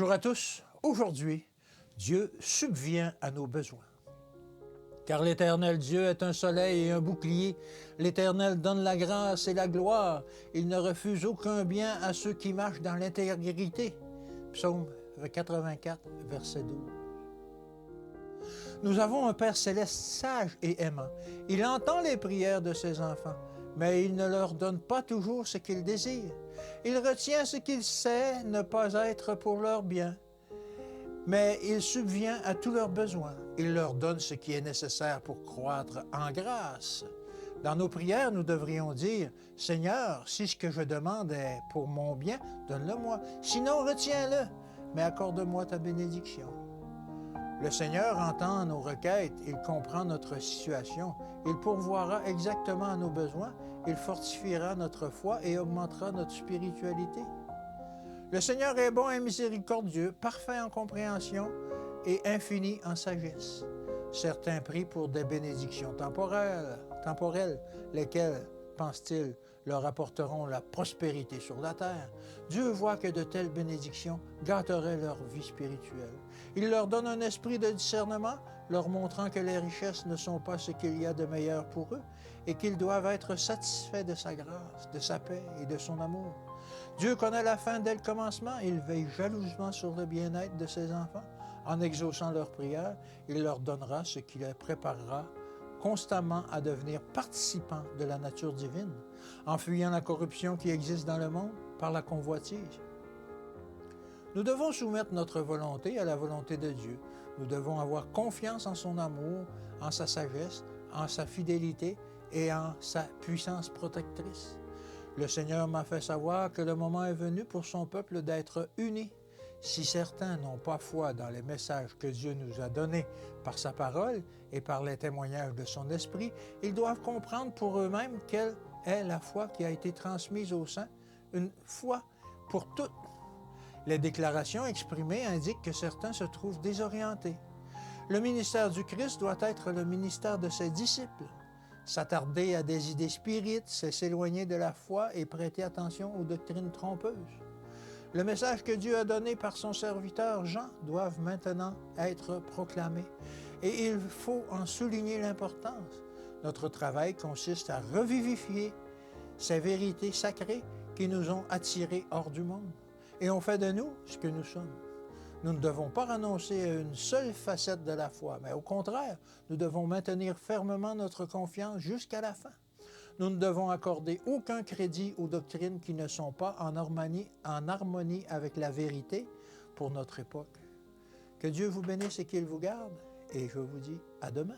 Bonjour à tous. Aujourd'hui, Dieu subvient à nos besoins. Car l'Éternel Dieu est un soleil et un bouclier. L'Éternel donne la grâce et la gloire. Il ne refuse aucun bien à ceux qui marchent dans l'intégrité. Psaume 84, verset 12. Nous avons un Père céleste sage et aimant. Il entend les prières de ses enfants, mais il ne leur donne pas toujours ce qu'ils désirent. Il retient ce qu'il sait ne pas être pour leur bien, mais il subvient à tous leurs besoins. Il leur donne ce qui est nécessaire pour croître en grâce. Dans nos prières, nous devrions dire « Seigneur, si ce que je demande est pour mon bien, donne-le-moi. Sinon, retiens-le, mais accorde-moi ta bénédiction. » Le Seigneur entend nos requêtes, il comprend notre situation, il pourvoira exactement à nos besoins, il fortifiera notre foi et augmentera notre spiritualité. Le Seigneur est bon et miséricordieux, parfait en compréhension et infini en sagesse. Certains prient pour des bénédictions temporelles, lesquelles, pense-t-il, leur apporteront la prospérité sur la terre. Dieu voit que de telles bénédictions gâteraient leur vie spirituelle. Il leur donne un esprit de discernement, leur montrant que les richesses ne sont pas ce qu'il y a de meilleur pour eux et qu'ils doivent être satisfaits de sa grâce, de sa paix et de son amour. Dieu connaît la fin dès le commencement, il veille jalousement sur le bien-être de ses enfants. En exaucant leurs prières, il leur donnera ce qui les préparera constamment à devenir participants de la nature divine, en fuyant la corruption qui existe dans le monde par la convoitise. Nous devons soumettre notre volonté à la volonté de Dieu. Nous devons avoir confiance en son amour, en sa sagesse, en sa fidélité et en sa puissance protectrice. Le Seigneur m'a fait savoir que le moment est venu pour son peuple d'être unis. Si certains n'ont pas foi dans les messages que Dieu nous a donnés par sa parole et par les témoignages de son esprit, ils doivent comprendre pour eux-mêmes quelle est la foi qui a été transmise aux saints, une foi pour toutes. Les déclarations exprimées indiquent que certains se trouvent désorientés. Le ministère du Christ doit être le ministère de ses disciples. S'attarder à des idées spirites, c'est s'éloigner de la foi et prêter attention aux doctrines trompeuses. Le message que Dieu a donné par son serviteur Jean doit maintenant être proclamé et il faut en souligner l'importance. Notre travail consiste à revivifier ces vérités sacrées qui nous ont attirés hors du monde et ont fait de nous ce que nous sommes. Nous ne devons pas renoncer à une seule facette de la foi, mais au contraire, nous devons maintenir fermement notre confiance jusqu'à la fin. Nous ne devons accorder aucun crédit aux doctrines qui ne sont pas en harmonie avec la vérité pour notre époque. Que Dieu vous bénisse et qu'il vous garde, et je vous dis à demain.